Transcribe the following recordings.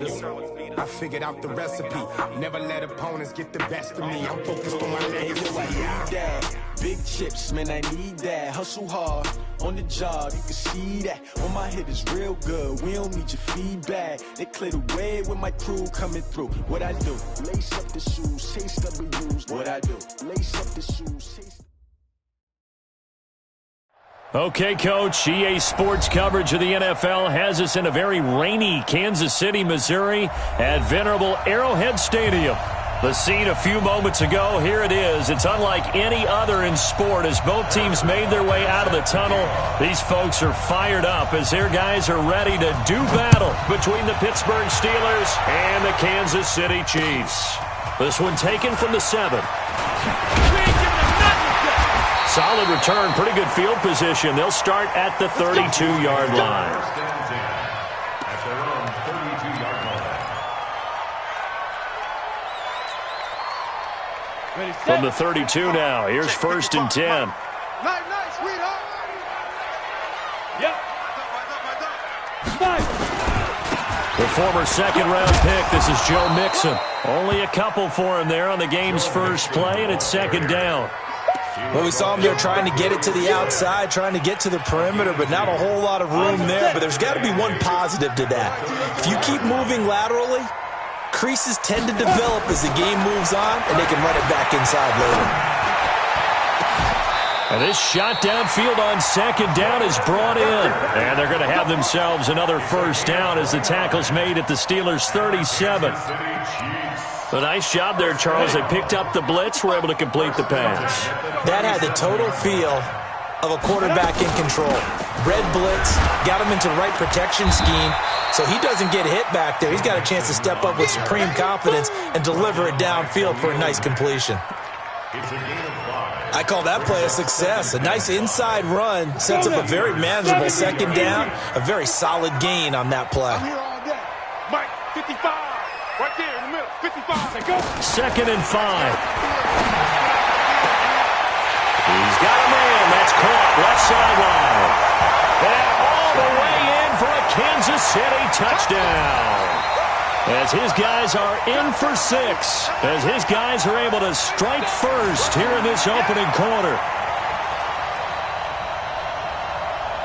I figured out the recipe. Never let opponents get the best of me. I'm focused on my legacy. I need that. Big chips, man, I need that. Hustle hard on the job, you can see that. On my head is real good. We don't need your feedback. They clear the way with my crew coming through. What I do? Lace up the shoes, chase W's. What I do? Lace up the shoes, chase. Okay, Coach, EA Sports coverage of the NFL has us in a very rainy Kansas City, Missouri at venerable Arrowhead Stadium. The scene a few moments ago, here it is. It's unlike any other in sport as both teams made their way out of the tunnel. These folks are fired up as their guys are ready to do battle between the Pittsburgh Steelers and the Kansas City Chiefs. This one taken from the 7. Solid return, pretty good field position. They'll start at the 32-yard line. From the 32 now, here's 1st and 10. Nice, sweetheart. Yep. The former second-round pick, this is Joe Mixon. Only a couple for him there on the game's first play, and it's 2nd down. Well, we saw him there trying to get it to the outside, trying to get to the perimeter, but not a whole lot of room there. But there's got to be one positive to that. If you keep moving laterally, creases tend to develop as the game moves on, and they can run it back inside later. And this shot downfield on 2nd down is brought in. And they're going to have themselves another 1st down as the tackle's made at the Steelers' 37. A nice job there, Charles. They picked up the blitz, were able to complete the pass. That had the total feel of a quarterback in control. Red blitz, got him into the right protection scheme, so he doesn't get hit back there. He's got a chance to step up with supreme confidence and deliver it downfield for a nice completion. I call that play a success. A nice inside run sets up a very manageable 2nd down, a very solid gain on that play. I'm here all day. Mike, 55. Right there in the middle. 55. Go. 2nd and 5. He's got a man. That's caught. Left sideline. And all the way in for a Kansas City touchdown. As his guys are in for 6. As his guys are able to strike first here in this opening quarter.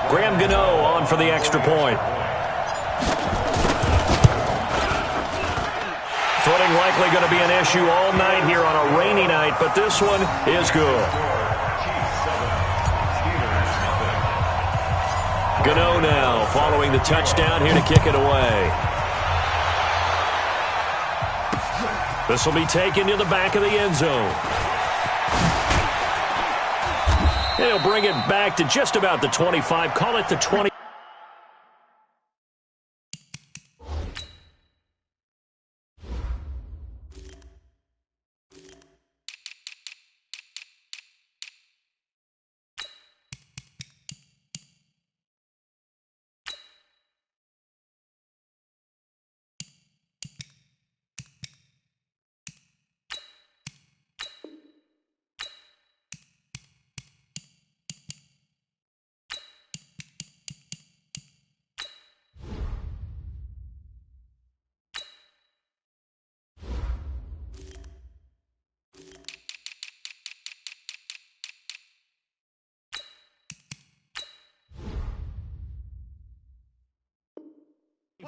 Graham Gano on for the extra point. Footing likely going to be an issue all night here on a rainy night, but this one is good. Gano now following the touchdown here to kick it away. This will be taken to the back of the end zone. He'll bring it back to just about the 25. Call it the 20.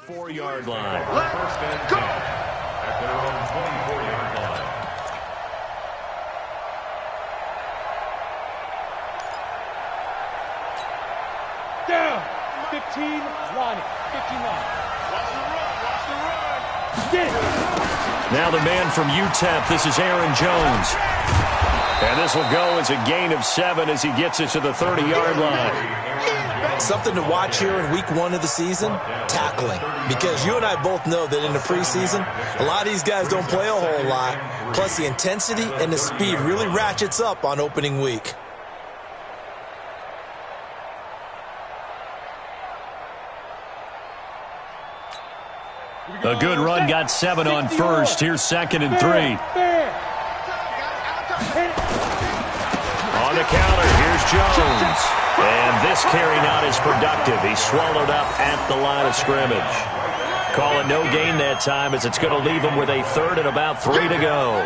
Four-yard line. Let's go. At their own 24-yard line. Down. 15 line. 15 line. Watch the run. Watch the run. Get it. Now the man from UTEP, this is Aaron Jones. And this will go as a gain of 7 as he gets it to the 30-yard line. Something to watch here in week 1 of the season, tackling. Because you and I both know that in the preseason, a lot of these guys don't play a whole lot. Plus the intensity and the speed really ratchets up on opening week. A good run, got 7 on first. Here's 2nd and 3. On the counter, here's Jones. And this carry not as productive. He's swallowed up at the line of scrimmage. Call it no gain that time as it's going to leave them with a third and about 3 to go.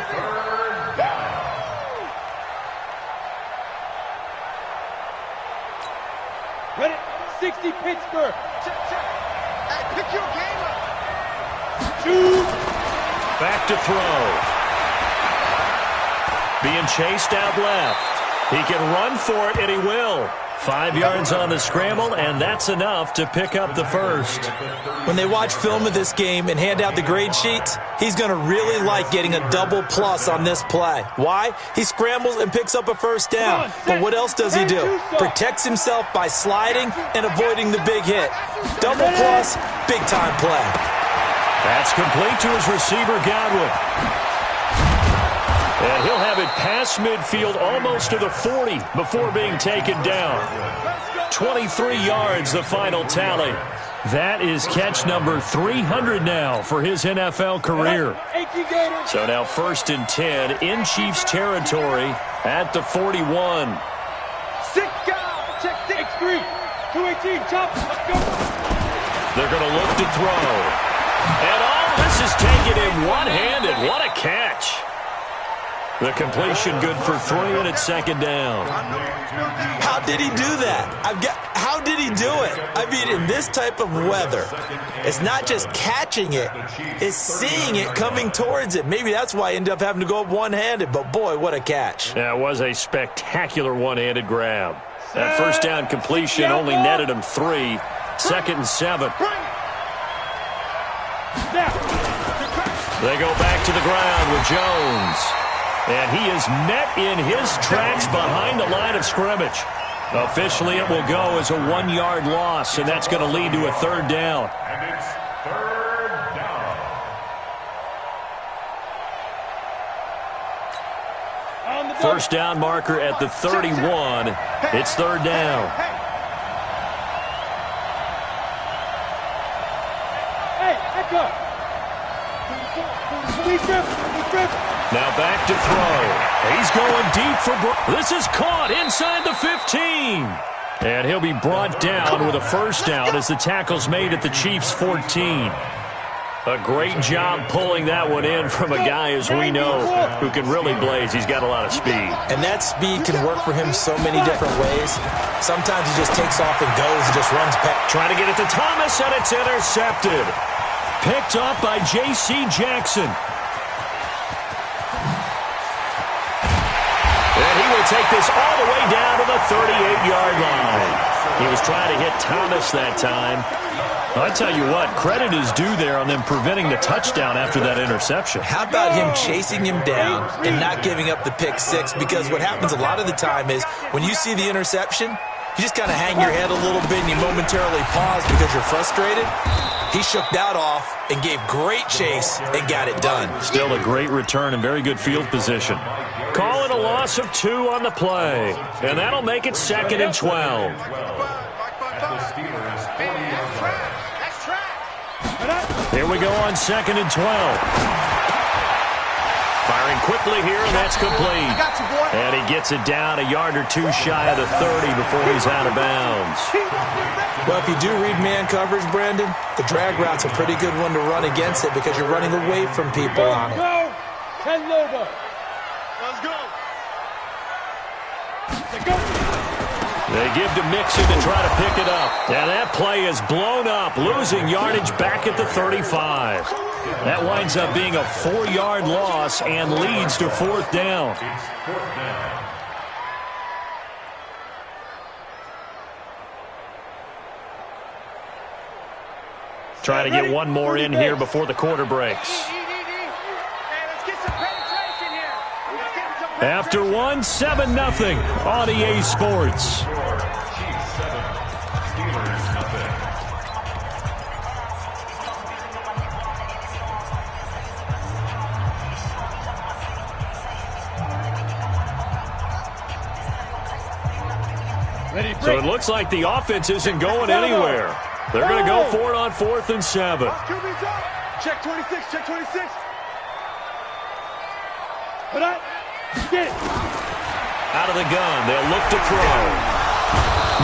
Ready? 60 Pittsburgh. Hey, pick your game up. Two. Back to throw. Being chased out left. He can run for it, and he will. 5 yards on the scramble, and that's enough to pick up the first. When they watch film of this game and hand out the grade sheets, he's going to really like getting a double plus on this play. Why? He scrambles and picks up a first down. But what else does he do? Protects himself by sliding and avoiding the big hit. Double plus, big-time play. That's complete to his receiver, Godwin. And he'll have it past midfield almost to the 40 before being taken down. 23 yards, the final tally. That is catch number 300 now for his NFL career. So now 1st and 10 in Chiefs territory at the 41. Check 6-3. 218, chop. Let's go. They're going to look to throw. And all this is taken in one-handed. What a catch. The completion good for 3, and it's 2nd down. How did he do that? How did he do it? I mean, in this type of weather, it's not just catching it, it's seeing it coming towards it. Maybe that's why I ended up having to go up one-handed, but boy, what a catch. That was a spectacular one-handed grab. That first down completion only netted him 3. 2nd and 7. They go back to the ground with Jones. And he is met in his tracks behind the line of scrimmage. Officially, it will go as a 1-yard loss, and that's going to lead to a 3rd down. And it's 3rd down. First down marker at the 31. It's 3rd down. Hey, echo. Now back to throw. He's going deep for this is caught inside the 15. And he'll be brought down with a first down as the tackle's made at the Chiefs' 14. A great job pulling that one in from a guy, as we know, who can really blaze. He's got a lot of speed. And that speed can work for him so many different ways. Sometimes he just takes off and goes and just runs past. Trying to get it to Thomas, and it's intercepted. Picked up by J.C. Jackson. And he will take this all the way down to the 38-yard line. He was trying to hit Thomas that time. I tell you what, credit is due there on them preventing the touchdown after that interception. How about him chasing him down and not giving up the pick six? Because what happens a lot of the time is when you see the interception, you just kind of hang your head a little bit and you momentarily pause because you're frustrated. He shook that off and gave great chase and got it done. Still a great return and very good field position. Call it a loss of 2 on the play. And that'll make it 2nd and 12. Here we go on 2nd and 12. Firing quickly here, and that's complete. And he gets it down a yard or 2 shy of the 30 before he's out of bounds. Well, if you do read man coverage, Brandon, the drag route's a pretty good one to run against it because you're running away from people on it. Go! 10 logo. Let's go. They give to Mixon to try to pick it up. And that play is blown up, losing yardage back at the 35. That winds up being a 4-yard loss and leads to 4th down. Trying to get one more in here before the quarter breaks. After one, 7-0 on EA Sports. So it looks like the offense isn't going anywhere. They're going to go for it on 4th and 7. Check 26, check 26. Put up. Get it. Out of the gun, they'll look to throw.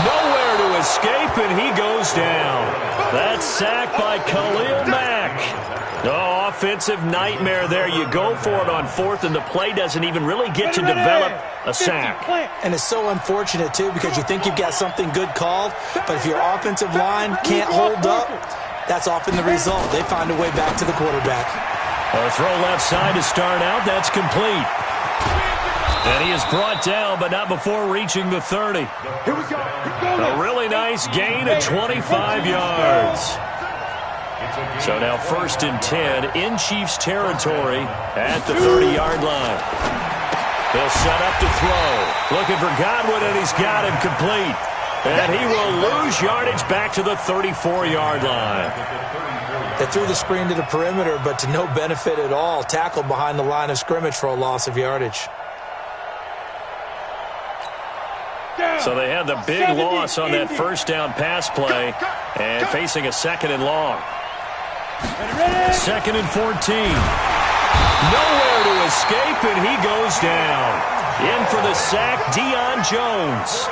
Nowhere to escape, and he goes down. That's sacked by Khalil Mack. Oh, offensive nightmare there. You go for it on fourth, and the play doesn't even really get to develop a sack. And it's so unfortunate, too, because you think you've got something good called, but if your offensive line can't hold up, that's often the result. They find a way back to the quarterback. A throw left side to start out. That's complete. And he is brought down, but not before reaching the 30. Here we go. A really nice gain of 25 yards. So now 1st and 10 in Chiefs territory at the 30-yard line. They'll set up to throw. Looking for Godwin, and he's got him complete. And he will lose yardage back to the 34-yard line. They threw the screen to the perimeter, but to no benefit at all. Tackled behind the line of scrimmage for a loss of yardage. So they had the big loss on that first down pass play and facing a 2nd and long. 2nd and 14. Nowhere to escape, and he goes down. In for the sack, Deion Jones.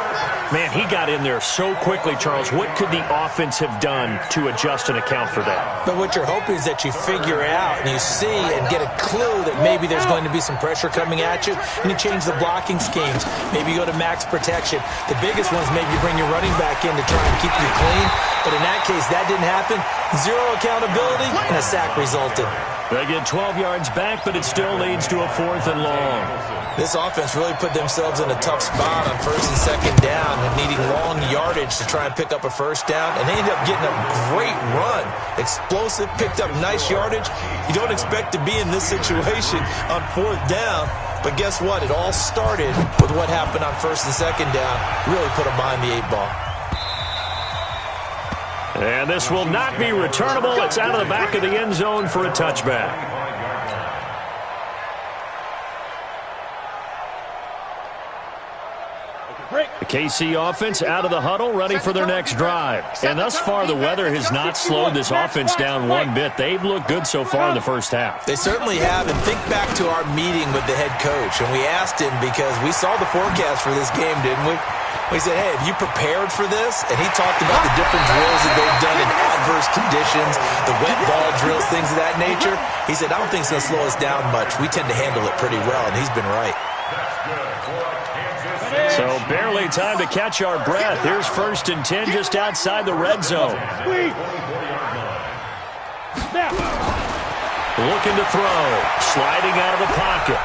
Man, he got in there so quickly, Charles. What could the offense have done to adjust and account for that? But what you're hoping is that you figure out and you see and get a clue that maybe there's going to be some pressure coming at you, and you change the blocking schemes. Maybe you go to max protection. The biggest one is maybe you bring your running back in to try and keep you clean. But in that case, that didn't happen. Zero accountability, and a sack resulted. They get 12 yards back, but it still leads to a 4th and long. This offense really put themselves in a tough spot on 1st and 2nd down and needing long yardage to try and pick up a 1st down, and they ended up getting a great run. Explosive, picked up nice yardage. You don't expect to be in this situation on 4th down, but guess what? It all started with what happened on 1st and 2nd down. Really put them behind the 8 ball. And this will not be returnable. It's out of the back of the end zone for a touchback. The KC offense out of the huddle, ready for their next drive. And thus far, the weather has not slowed this offense down one bit. They've looked good so far in the first half. They certainly have. And think back to our meeting with the head coach. And we asked him, because we saw the forecast for this game, didn't we? We said, hey, have you prepared for this? And he talked about the different drills that they've done in adverse conditions, the wet ball drills, things of that nature. He said, I don't think it's going to slow us down much. We tend to handle it pretty well, and he's been right. So barely time to catch our breath. Here's 1st and 10 just outside the red zone. Looking to throw. Sliding out of the pocket.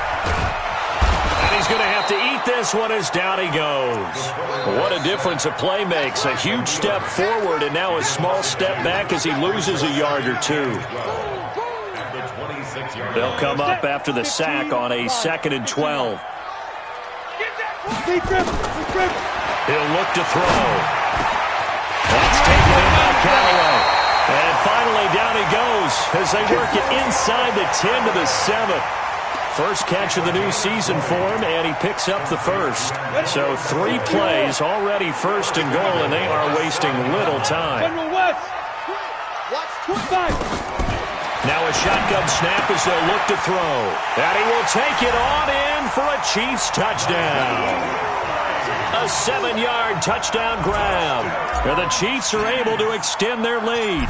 And he's going to have to eat this one as down he goes. What a difference a play makes. A huge step forward and now a small step back as he loses a yard or two. They'll come up after the sack on a 2nd and 12. He'll look to throw. That's taken in by Callaway. And finally down he goes as they work it inside the 10 to the 7. First catch of the new season for him, and he picks up the 1st. So 3 plays, already 1st and goal, and they are wasting little time. Now a shotgun snap as they'll look to throw. And he will take it on in for a Chiefs touchdown. A 7-yard touchdown grab. And the Chiefs are able to extend their lead.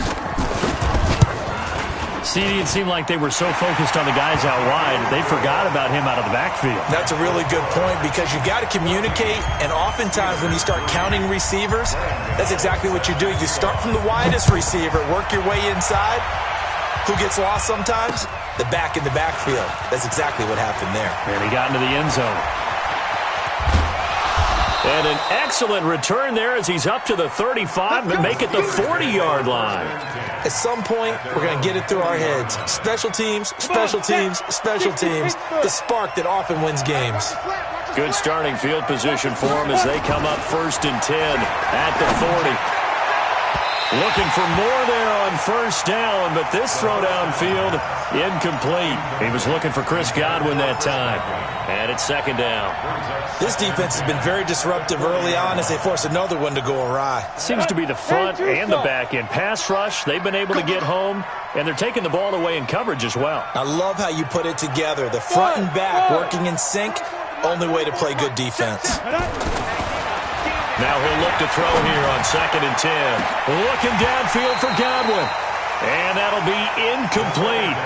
See, it seemed like they were so focused on the guys out wide, they forgot about him out of the backfield. That's a really good point, because you got to communicate, and oftentimes when you start counting receivers, that's exactly what you do. You start from the widest receiver, work your way inside. Who gets lost sometimes? The back in the backfield. That's exactly what happened there. And he got into the end zone. And an excellent return there as he's up to the 35 and make it the 40-yard line. At some point, we're going to get it through our heads. Special teams, special teams, special teams. The spark that often wins games. Good starting field position for them as they come up 1st and 10 at the 40. Looking for more there on 1st down, but this throw downfield incomplete. He was looking for Chris Godwin that time. And it's 2nd down. This defense has been very disruptive early on as they force another one to go awry. Seems to be the front and the back end. Pass rush, they've been able to get home, and they're taking the ball away in coverage as well. I love how you put it together. The front and back working in sync, only way to play good defense. Now he'll look to throw here on 2nd and 10. Looking downfield for Godwin. And that'll be incomplete.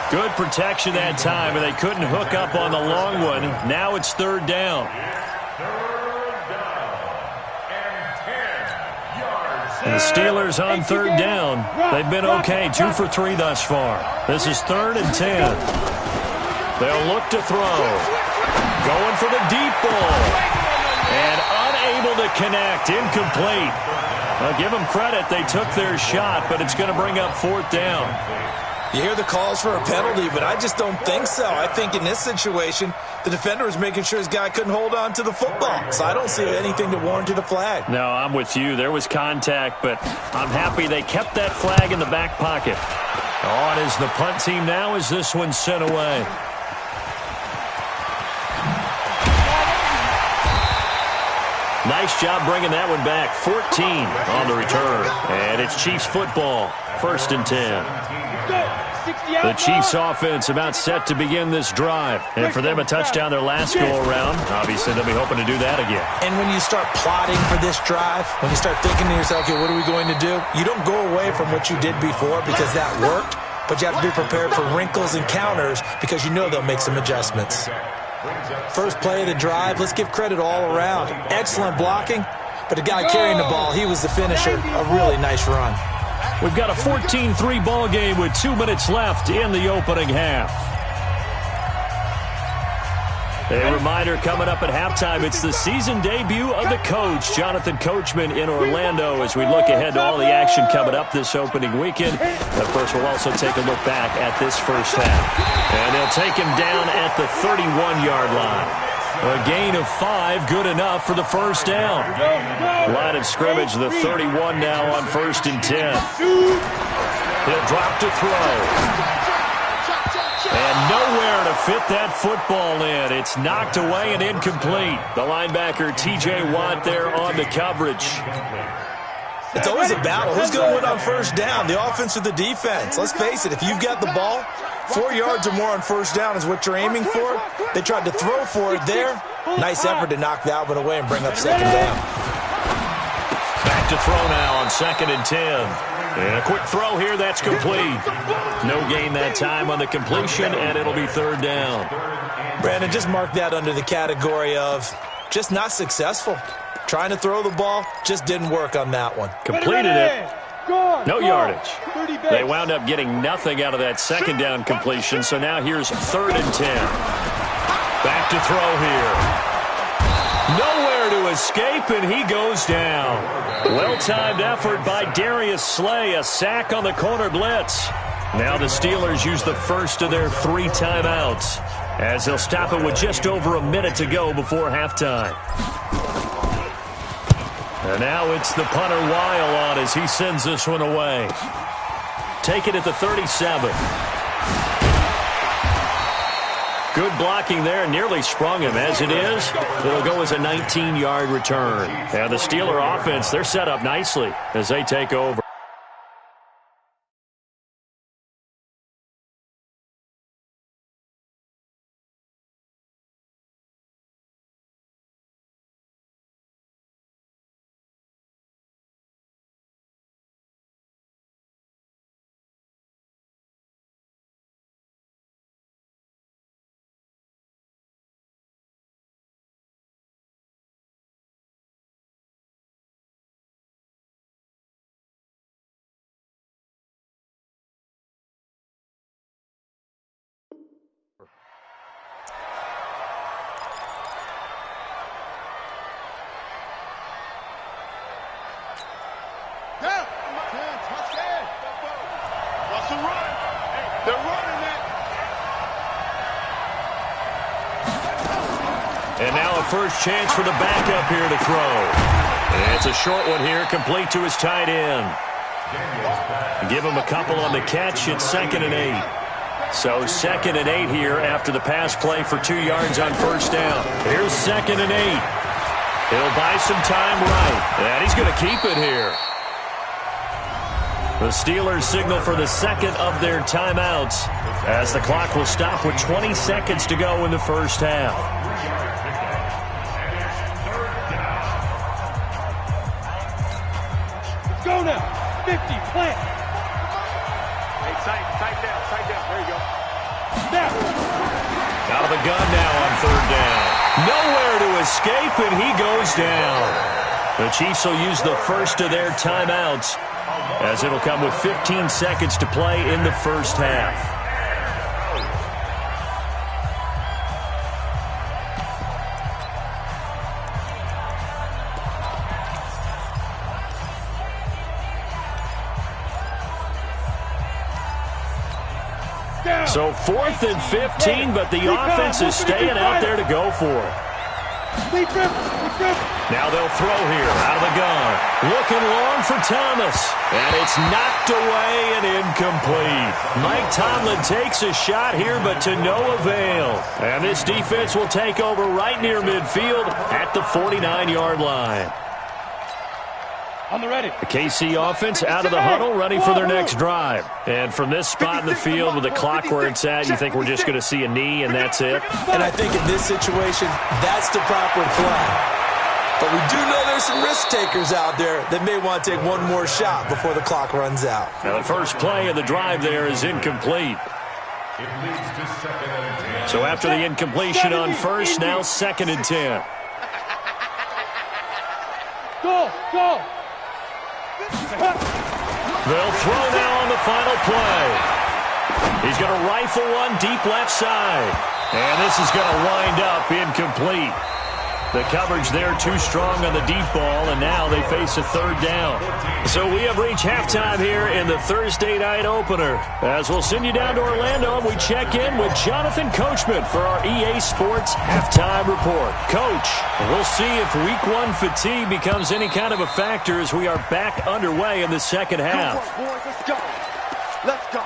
Good protection that time, and they couldn't hook up on the long one. Now it's third down. And the Steelers on third down. They've been okay, 2 for 3 thus far. This is 3rd and 10. They'll look to throw. Going for the deep ball. And unable to connect. Incomplete. I'll give them credit. They took their shot, but it's going to bring up 4th down. You hear the calls for a penalty, but I just don't think so. I think in this situation, the defender was making sure his guy couldn't hold on to the football. So I don't see anything to warrant a flag. No, I'm with you. There was contact, but I'm happy they kept that flag in the back pocket. On is the punt team now as this one's sent away. Nice job bringing that one back. 14 on the return. And it's Chiefs football. 1st and 10. The Chiefs offense about set to begin this drive. And for them, a touchdown their last go-around. Obviously, they'll be hoping to do that again. And when you start plotting for this drive, when you start thinking to yourself, okay, what are we going to do? You don't go away from what you did before because that worked. But you have to be prepared for wrinkles and counters because you know they'll make some adjustments. First play of the drive, let's give credit all around. Excellent blocking, but the guy carrying the ball, he was the finisher. A really nice run. We've got a 14-3 ball game with 2 minutes left in the opening half. A reminder coming up at halftime, it's the season debut of the coach, Jonathan Coachman in Orlando, as we look ahead to all the action coming up this opening weekend. Of course, we'll also take a look back at this first half. And they'll take him down at the 31-yard line. A gain of 5, good enough for the first down. Line of scrimmage, the 31 now on 1st and 10. He'll drop to throw. And nowhere to fit that football in. It's knocked away and incomplete. The linebacker, T.J. Watt, there on the coverage. It's always a battle. Who's going to win on first down, the offense or the defense? Let's face it, if you've got the ball, 4 yards or more on first down is what you're aiming for. They tried to throw for it there. Nice effort to knock that one away and bring up second down. Back to throw now on 2nd and 10. And a quick throw here, that's complete. No gain that time on the completion, and it'll be 3rd down. Brandon, just mark that under the category of just not successful. Trying to throw the ball, just didn't work on that one. Completed it. No yardage. They wound up getting nothing out of that 2nd down completion, so now here's 3rd and 10. Back to throw here. Nowhere to escape, and he goes down. Well-timed effort by Darius Slay, a sack on the corner blitz. Now the Steelers use the first of their 3 timeouts, as they'll stop it with just over a minute to go before halftime. And now it's the punter Weil on as he sends this one away. Take it at the 37. Good blocking there, nearly sprung him. As it is, it'll go as a 19-yard return. And the Steeler offense, they're set up nicely as they take over. And now a first chance for the backup here to throw. And it's a short one here, complete to his tight end. Give him a couple on the catch. It's 2nd and 8. So 2nd and 8 here after the pass play for 2 yards on first down. Here's 2nd and 8. He'll buy some time right. And he's going to keep it here. The Steelers signal for the 2nd of their timeouts as the clock will stop with 20 seconds to go in the first half. Let's go now. 50, plant. Out of the gun now on third down. Nowhere to escape, and he goes down. The Chiefs will use the first of their timeouts, as it'll come with 15 seconds to play in the first half. So 4th and 15, but the offense is staying out there to go for it. Now they'll throw here out of the gun. Looking long for Thomas. And it's knocked away and incomplete. Mike Tomlin takes a shot here, but to no avail. And this defense will take over right near midfield at the 49-yard line. On the ready. The KC offense out of the huddle, ready for their next drive. And from this spot in the field with the clock where it's at, you think we're just going to see a knee and that's it? And I think in this situation, that's the proper play. But we do know there's some risk takers out there that may want to take one more shot before the clock runs out. Now the first play of the drive there is incomplete. So after the incompletion on first, now 2nd and 10. Go! They'll throw now on the final play. He's going to rifle one deep left side. And this is going to wind up incomplete. The coverage there too strong on the deep ball, and now they face a third down. So we have reached halftime here in the Thursday night opener. As we'll send you down to Orlando, and we check in with Jonathan Coachman for our EA Sports Halftime Report. Coach, we'll see if Week 1 fatigue becomes any kind of a factor as we are back underway in the second half. Come on, boys, let's go. Let's go.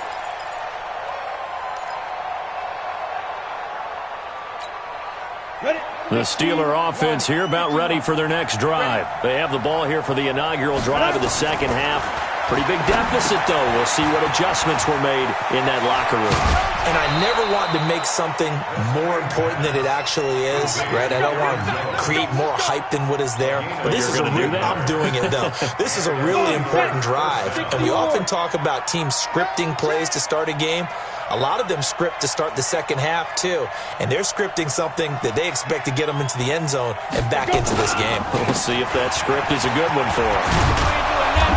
Ready? The Steeler offense here about ready for their next drive. They have the ball here for the inaugural drive of the second half. Pretty big deficit, though. We'll see what adjustments were made in that locker room. And I never want to make something more important than it actually is, right? I don't want to create more hype than what is there. But this is I'm doing it, though. This is a really important drive. And we often talk about teams scripting plays to start a game. A lot of them script to start the second half, too. And they're scripting something that they expect to get them into the end zone and back into this game. We'll see if that script is a good one for him.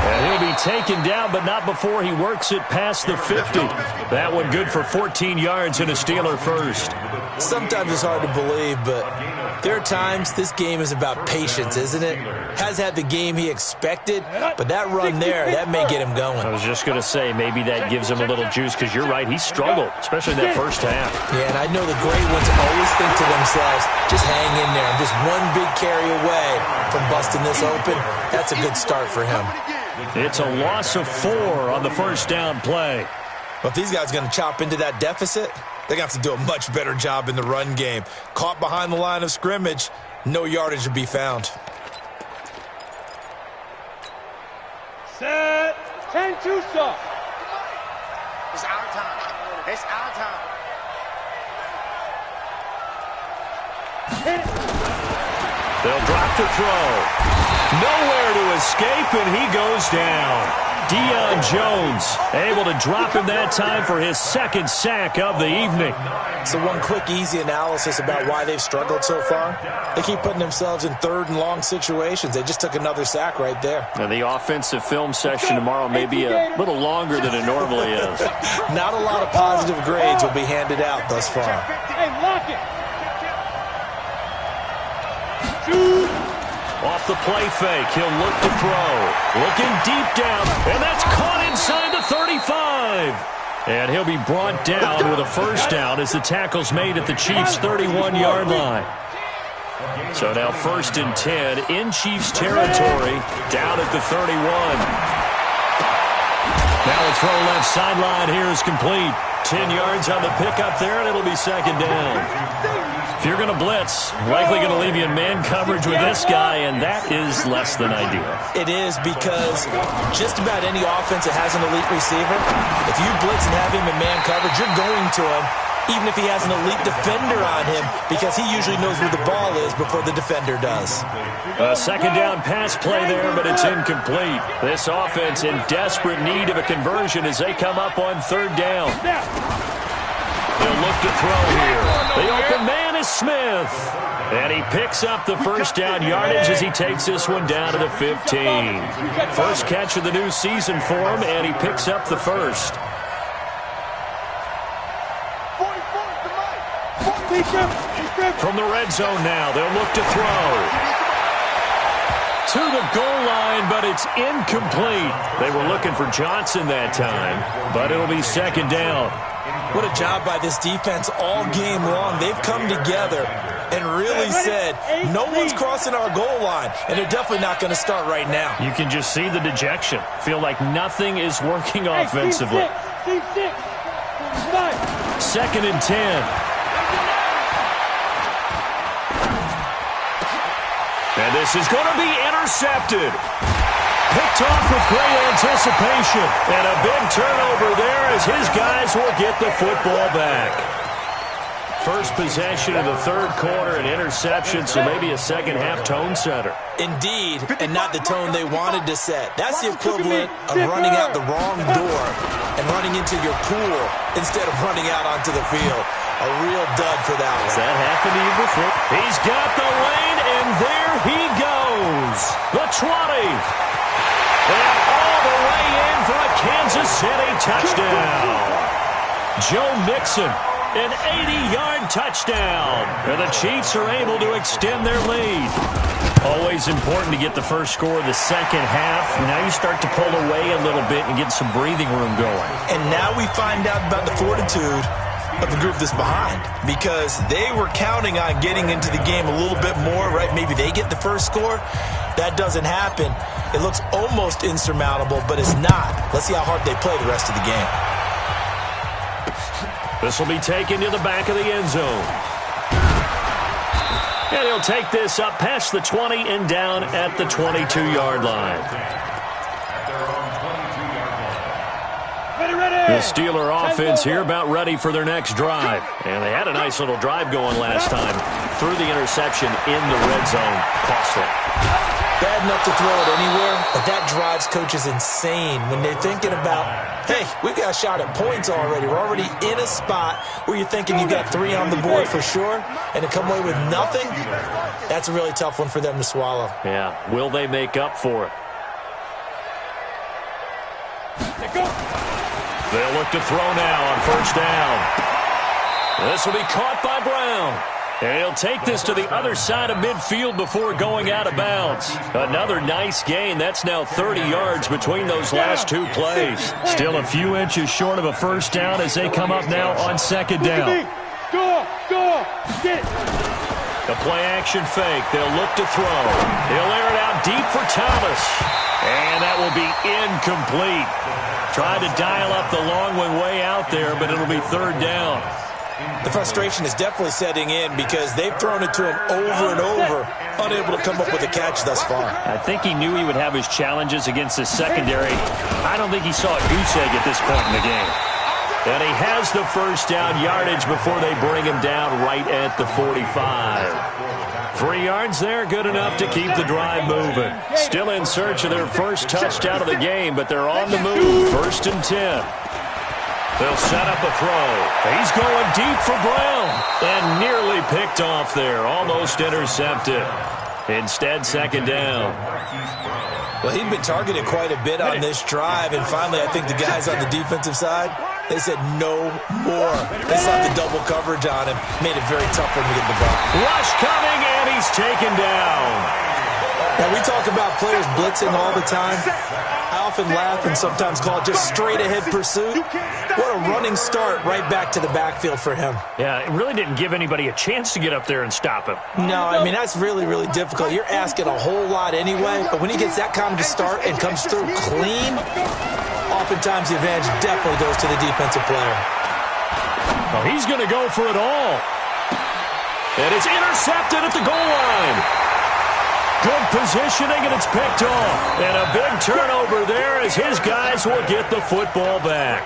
And he'll be taken down, but not before he works it past the 50. That one good for 14 yards and a Steeler first. Sometimes it's hard to believe, but there are times this game is about patience, isn't it? Has had the game he expected, but that run there, that may get him going. I was just going to say, maybe that gives him a little juice, because you're right, he struggled, especially in that first half. Yeah, and I know the great ones always think to themselves, just hang in there. Just one big carry away from busting this open. That's a good start for him. It's a loss of 4 on the first down play. But if these guys are going to chop into that deficit, they're going to have to do a much better job in the run game. Caught behind the line of scrimmage, no yardage to be found. Set. 10-2 stop. It's our time. It's our time. Hit it. They'll drop to throw. Nowhere to escape, and he goes down. Deion Jones able to drop him that time for his second sack of the evening. So one quick, easy analysis about why they've struggled so far. They keep putting themselves in third and long situations. They just took another sack right there. And the offensive film session tomorrow may be a little longer than it normally is. Not a lot of positive grades will be handed out thus far. Hey, lock it. Two. Off the play fake, he'll look to throw. Looking deep down, and that's caught inside the 35. And he'll be brought down with a first down as the tackle's made at the Chiefs' 31-yard line. So now 1st and 10 in Chiefs territory, down at the 31. Now a throw left sideline here is complete. 10 yards on the pickup there, and it'll be second down. If you're going to blitz, likely going to leave you in man coverage with this guy, and that is less than ideal. It is, because just about any offense that has an elite receiver, if you blitz and have him in man coverage, you're going to him, even if he has an elite defender on him, because he usually knows where the ball is before the defender does. A second down pass play there, but it's incomplete. This offense in desperate need of a conversion as they come up on third down. They'll look to throw here. The open man is Smith. And he picks up the first down yardage as he takes this one down to the 15. First catch of the new season for him, and he picks up the first. From the red zone now, they'll look to throw. To the goal line, but it's incomplete. They were looking for Johnson that time, but it'll be second down. What a job by this defense all game long. They've come together and really said, no one's crossing our goal line, and they're definitely not going to start right now. You can just see the dejection. Feel like nothing is working offensively. Second and 10. And this is going to be intercepted. Picked off with great anticipation. And a big turnover there as his guys will get the football back. First possession of the third quarter, an interception, so maybe a second-half tone setter. Indeed, and not the tone they wanted to set. That's the equivalent of running out the wrong door and running into your pool instead of running out onto the field. A real dud for that one. Has that happened to you before? He's got the lane, and there he goes. The 20. And all the way in for a Kansas City touchdown. Joe Mixon, an 80-yard touchdown. And the Chiefs are able to extend their lead. Always important to get the first score of the second half. Now you start to pull away a little bit and get some breathing room going. And now we find out about the fortitude of the group that's behind, because they were counting on getting into the game a little bit more, right? Maybe they get the first score. That doesn't happen. It looks almost insurmountable, but it's not. Let's see how hard they play the rest of the game. This will be taken to the back of the end zone. And he'll take this up past the 20 and down at the 22-yard line. The Steeler offense here about ready for their next drive. And they had a nice little drive going last time. Threw the interception in the red zone. Costly. Bad enough to throw it anywhere, but that drives coaches insane when they're thinking about, hey, we've got a shot at points already. We're already in a spot where you're thinking you got 3 on the board for sure, and to come away with nothing, that's a really tough one for them to swallow. Yeah, will they make up for it? They'll look to throw now on first down. This will be caught by Brown. And he'll take this to the other side of midfield before going out of bounds. Another nice gain. That's now 30 yards between those last two plays. Still a few inches short of a first down as they come up now on second down. Go, get it. The play-action fake. They'll look to throw. He'll air it out deep for Thomas. And that will be incomplete. Tried to dial up the long one way out there, but it'll be third down. The frustration is definitely setting in because they've thrown it to him over and over, unable to come up with a catch thus far. I think he knew he would have his challenges against his secondary. I don't think he saw a goose egg at this point in the game. And he has the first down yardage before they bring him down right at the 45. 3 yards there, good enough to keep the drive moving. Still in search of their first touchdown of the game, but they're on the move. First and 10. They'll set up a throw. He's going deep for Brown. And nearly picked off there. Almost intercepted. Instead, second down. Well, he'd been targeted quite a bit on this drive, and finally I think the guys on the defensive side, they said no more. They saw the double coverage on him. Made it very tough for him to get the ball. Rush coming, and he's taken down. Now, we talk about players blitzing all the time. I often laugh and sometimes call it just straight-ahead pursuit. What a running start right back to the backfield for him. Yeah, it really didn't give anybody a chance to get up there and stop him. No, I mean, that's really, really difficult. You're asking a whole lot anyway, but when he gets that kind of a start and comes through clean, oftentimes the advantage definitely goes to the defensive player. Well, he's going to go for it all. And it's intercepted at the goal line. Good positioning, and it's picked off. And a big turnover there as his guys will get the football back.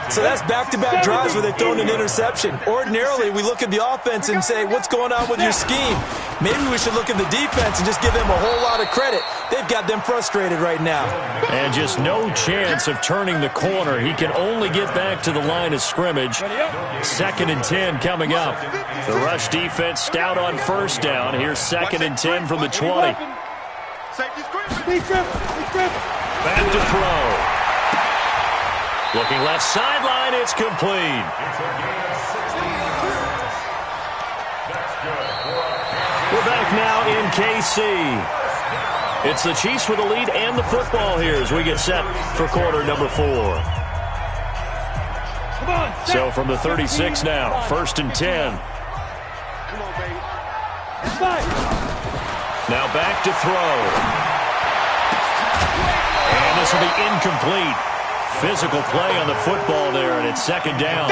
So that's back-to-back drives where they've thrown an interception. Ordinarily, we look at the offense and say, what's going on with your scheme? Maybe we should look at the defense and just give them a whole lot of credit. They've got them frustrated right now. And just no chance of turning the corner. He can only get back to the line of scrimmage. 2nd and 10 coming up. The rush defense stout on first down. Here's 2nd and 10 from the 20. Back to throw. Looking left sideline, it's complete. We're back now in KC. It's the Chiefs with the lead and the football here as we get set for quarter number 4. So from the 36 now, 1st and 10. Now back to throw. And this will be incomplete. Physical play on the football there, and it's 2nd down.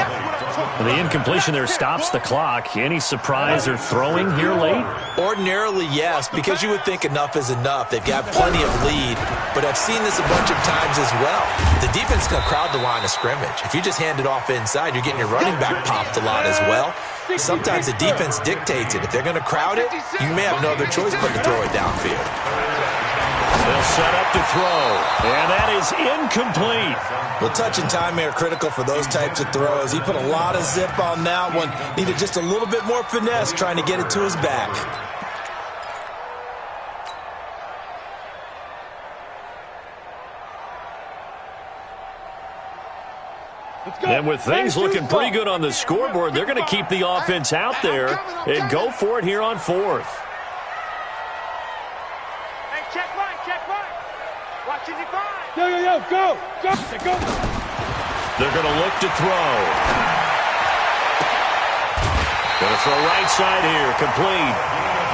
And the incompletion there stops the clock. Any surprise they're throwing here late? Ordinarily, yes, because you would think enough is enough. They've got plenty of lead, but I've seen this a bunch of times as well. The defense is going to crowd the line of scrimmage. If you just hand it off inside, you're getting your running back popped a lot as well. Sometimes the defense dictates it. If they're going to crowd it, you may have no other choice but to throw it downfield. They'll set up to throw, and that is incomplete. Well, touch and time are critical for those types of throws. He put a lot of zip on that one. Needed just a little bit more finesse trying to get it to his back. And with things looking pretty good on the scoreboard, they're going to keep the offense out there and go for it here on 4th. Yo, go! Go! They're going to look to throw. Going to throw right side here, complete.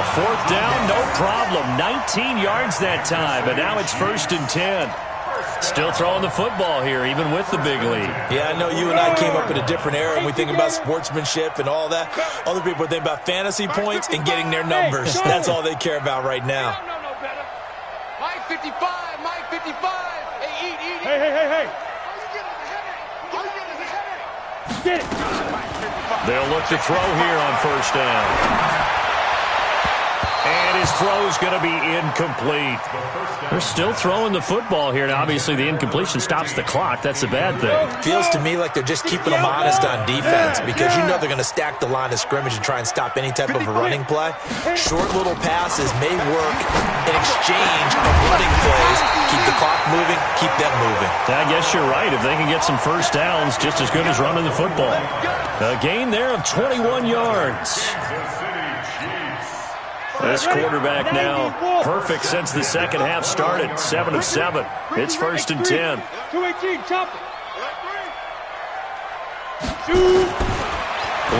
A 4th down, no problem. 19 yards that time, and now it's 1st and 10. Still throwing the football here, even with the big lead. Yeah, I know you and I came up in a different era, and we think about sportsmanship and all that. Other people think about fantasy points and getting their numbers. That's all they care about right now. Mike 55, Mike 55. Hey. Get it. They'll look to throw here on 1st down. And his throw's going to be incomplete. They're still throwing the football here. Now, obviously, the incompletion stops the clock. That's a bad thing. Feels to me like they're just keeping them honest on defense because you know they're going to stack the line of scrimmage and try and stop any type of a running play. Short little passes may work in exchange of running plays. Keep the clock moving, keep them moving. I guess you're right. If they can get some first downs, just as good as running the football. A gain there of 21 yards. This quarterback now perfect since the second half started. 7 of 7. It's 1st and 10. 218, chop it.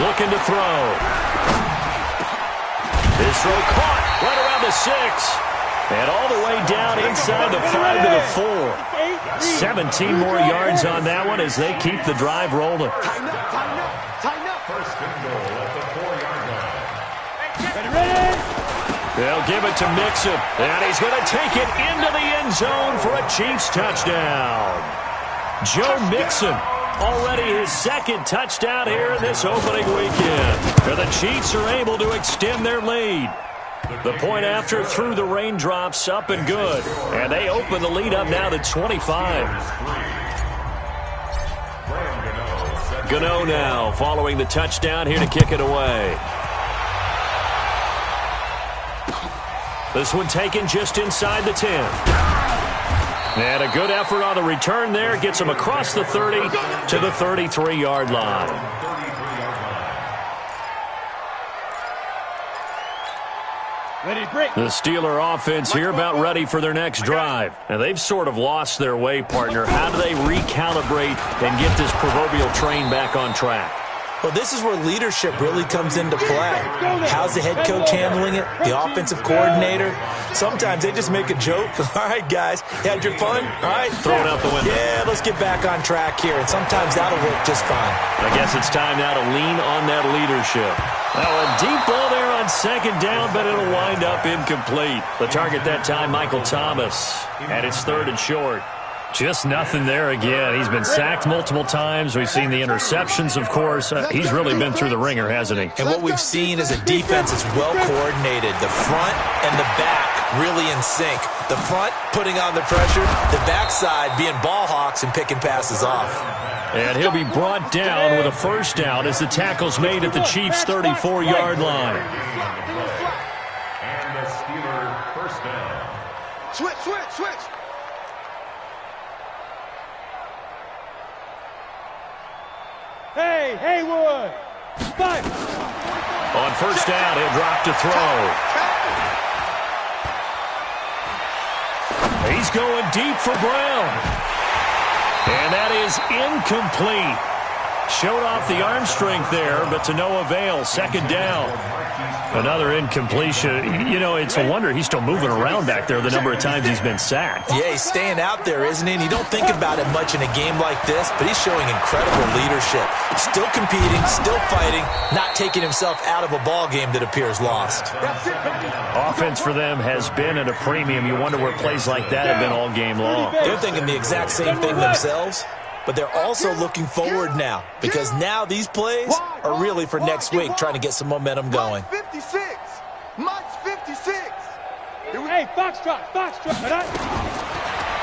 Looking to throw. His throw caught right around the 6. And all the way down inside the 5 to the 4. 17 more yards on that one as they keep the drive rolling. Tighten up. 1st and goal at the 4-yard line. Ready? They'll give it to Mixon, and he's going to take it into the end zone for a Chiefs touchdown. Joe Mixon, already his 2nd touchdown here in this opening weekend. And the Chiefs are able to extend their lead. The point after through the raindrops, up and good. And they open the lead up now to 25. Gano now following the touchdown here to kick it away. This one taken just inside the 10. And a good effort on the return there. Gets him across the 30 to the 33-yard line. The Steeler offense here about ready for their next drive. And they've sort of lost their way, partner. How do they recalibrate and get this proverbial train back on track? Well, this is where leadership really comes into play. How's the head coach handling it? The offensive coordinator? Sometimes they just make a joke. All right, guys, you had your fun? All right. Throw it out the window. Yeah, let's get back on track here. And sometimes that'll work just fine. I guess it's time now to lean on that leadership. Now a deep ball there on 2nd down, but it'll wind up incomplete. The target that time, Michael Thomas. And it's 3rd and short. Just nothing there again. He's been sacked multiple times. We've seen the interceptions, of course. He's really been through the ringer, hasn't he? And what we've seen is a defense that's well coordinated. The front and the back really in sync. The front putting on the pressure, the backside being ball hawks and picking passes off. And he'll be brought down with a first down as the tackle's made at the Chiefs' 34-yard line. And the Steelers first down. Switch. Hey, Haywood. Fight. On first down, he'll drop to throw. He's going deep for Brown. And that is incomplete. Showed off the arm strength there, but to no avail. Second down. Another incompletion. You know, it's a wonder he's still moving around back there the number of times he's been sacked. Yeah, he's staying out there, isn't he? And you don't think about it much in a game like this, but he's showing incredible leadership. Still competing, still fighting, not taking himself out of a ball game that appears lost. Offense for them has been at a premium. You wonder where plays like that have been all game long. They're thinking the exact same thing themselves, but they're also looking forward now because now these plays are really for next week, trying to get some momentum going. Mike's 56. Hey, Foxtrot.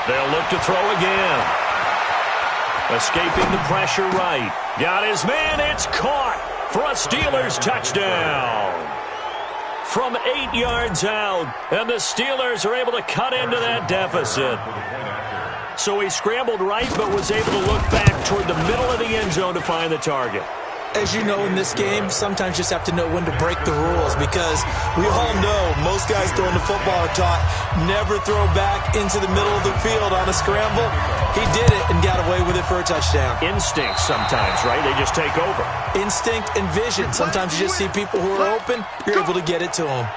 They'll look to throw again. Escaping the pressure right. Got his man. It's caught for a Steelers touchdown. From 8 yards out, and the Steelers are able to cut into that deficit. So he scrambled right, but was able to look back toward the middle of the end zone to find the target. As you know, in this game, sometimes you just have to know when to break the rules because we all know most guys throwing the football are taught never throw back into the middle of the field on a scramble. He did it and got away with it for a touchdown. Instinct sometimes, right? They just take over. Instinct and vision. Sometimes you just see people who are open, you're able to get it to them.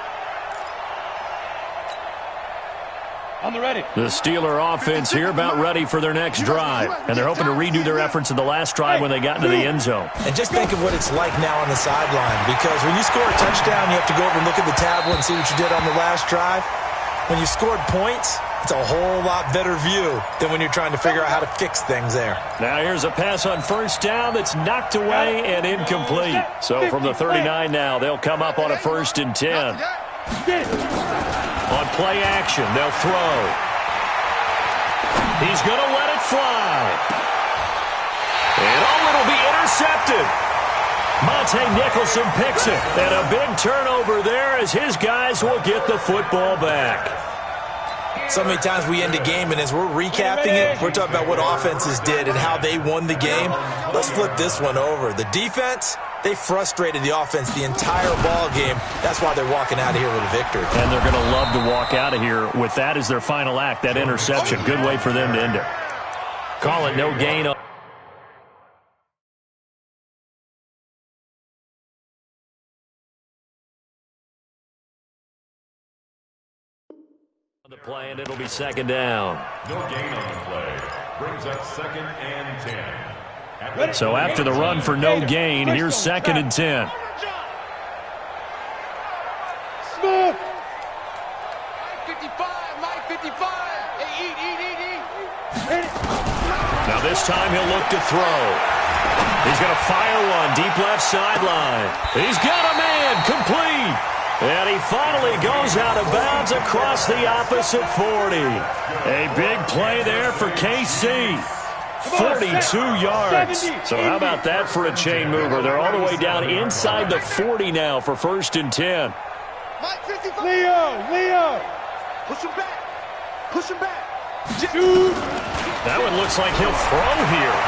On the ready. The Steeler offense here about ready for their next drive. And they're hoping to redo their efforts in the last drive when they got into the end zone. And just think of what it's like now on the sideline. Because when you score a touchdown, you have to go over and look at the tablet and see what you did on the last drive. When you scored points, it's a whole lot better view than when you're trying to figure out how to fix things there. Now here's a pass on first down that's knocked away and incomplete. So from the 39 now, they'll come up on a 1st and 10. On play action, they'll throw. He's going to let it fly. And it'll be intercepted. Monte Nicholson picks it. And a big turnover there as his guys will get the football back. So many times we end a game, and as we're recapping it, we're talking about what offenses did and how they won the game. Let's flip this one over. The defense, they frustrated the offense the entire ball game. That's why they're walking out of here with a victory. And they're going to love to walk out of here with that as their final act, that interception. Good way for them to end it. Call it no gain. On the play, and it'll be second down. No gain on the play. Brings up 2nd and 10. So after the run for no gain, here's 2nd and 10. Smith. Mike 55. Hey, eat. Now this time he'll look to throw. He's going to fire one deep left sideline. He's got a man complete. And he finally goes out of bounds across the opposite 40. A big play there for KC. 42 yards. So how about that for a chain mover? They're all the way down inside the 40 now for 1st and 10. Leo. Push him back. Dude. That one looks like he'll throw here.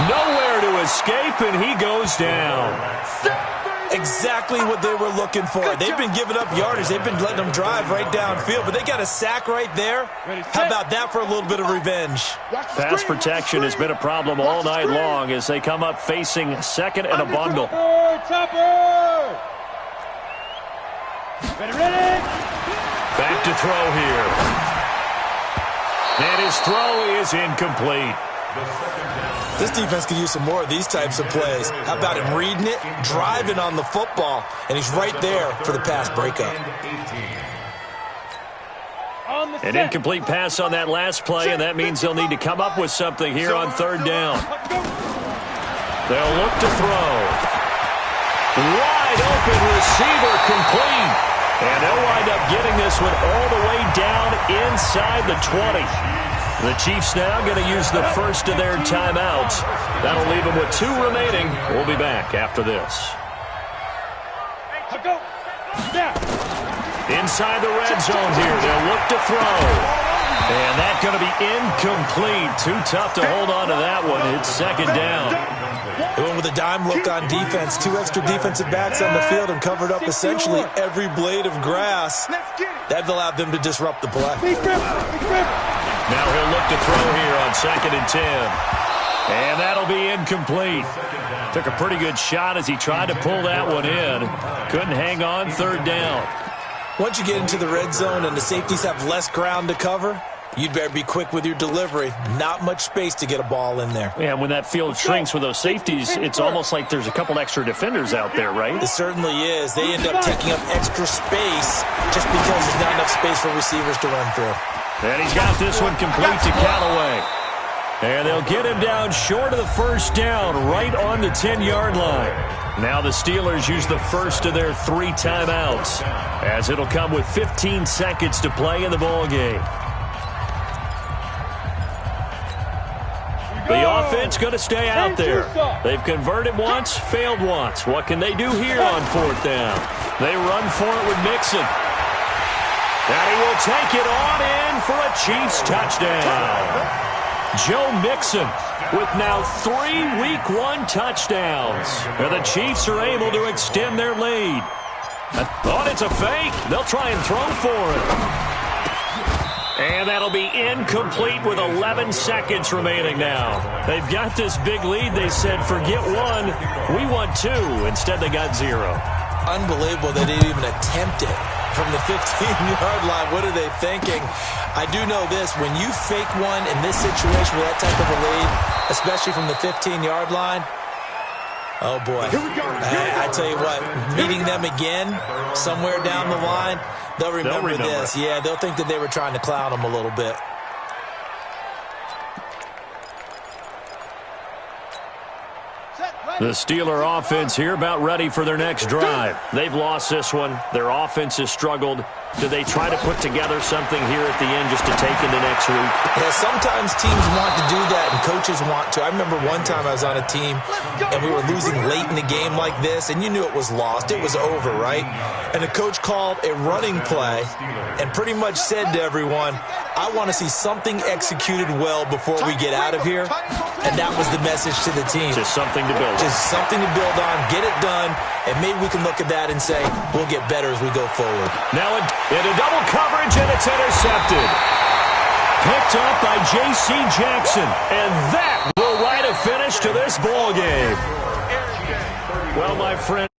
Nowhere to escape, and he goes down. Exactly what they were looking for. They've been giving up yardage. They've been letting them drive right downfield, but they got a sack right there. How about that for a little bit of revenge? Pass protection has been a problem all night long as they come up facing second and a bundle. Topper. Ready. Back to throw here. And his throw is incomplete. This defense could use some more of these types of plays. How about him reading it, driving on the football, and he's right there for the pass breakup. On An incomplete pass on that last play, and that means they'll need to come up with something here on third down. They'll look to throw. Wide open receiver complete. And they'll wind up getting this one all the way down inside the 20. The Chiefs now going to use the first of their timeouts. That'll leave them with 2 remaining. We'll be back after this. Inside the red zone here. They'll look to throw. And that's going to be incomplete. Too tough to hold on to that one. It's second down. They went with a dime look on defense. 2 extra defensive backs on the field and covered up essentially every blade of grass. That allowed them to disrupt the play. Now he'll look to throw here on 2nd and 10. And that'll be incomplete. Took a pretty good shot as he tried to pull that one in. Couldn't hang on, third down. Once you get into the red zone and the safeties have less ground to cover, you'd better be quick with your delivery. Not much space to get a ball in there. Yeah, when that field shrinks with those safeties, it's almost like there's a couple extra defenders out there, right? It certainly is. They end up taking up extra space just because there's not enough space for receivers to run through. And he's got this one complete to Callaway. And they'll get him down short of the first down, right on the 10-yard line. Now the Steelers use the first of their 3 timeouts, as it'll come with 15 seconds to play in the ballgame. The offense going to stay out there. They've converted once, failed once. What can they do here on 4th down? They run for it with Mixon. And he will take it on in for a Chiefs touchdown. Joe Mixon with now 3 Week 1 touchdowns. And the Chiefs are able to extend their lead. Oh, it's a fake. They'll try and throw for it. And that'll be incomplete with 11 seconds remaining now. They've got this big lead. They said, forget 1, we want 2. Instead, they got 0. Unbelievable they didn't even attempt it from the 15-yard line. What are they thinking? I do know this. When you fake one in this situation with that type of a lead, especially from the 15-yard line, oh, boy. I tell you what, meeting them again somewhere down the line, they'll remember this. Yeah, they'll think that they were trying to clown them a little bit. The Steeler offense here about ready for their next drive. They've lost this one. Their offense has struggled. Do they try to put together something here at the end just to take into next week? Yeah, sometimes teams want to do that and coaches want to. I remember one time I was on a team and we were losing late in the game like this, and you knew it was lost. It was over, right? And the coach called a running play and pretty much said to everyone, I want to see something executed well before we get out of here. And that was the message to the team. Just something to build on. Just something to build on, get it done, and maybe we can look at that and say, we'll get better as we go forward. Now in a double coverage, and it's intercepted. Picked up by J.C. Jackson. And that will write a finish to this ball game. Well, my friend.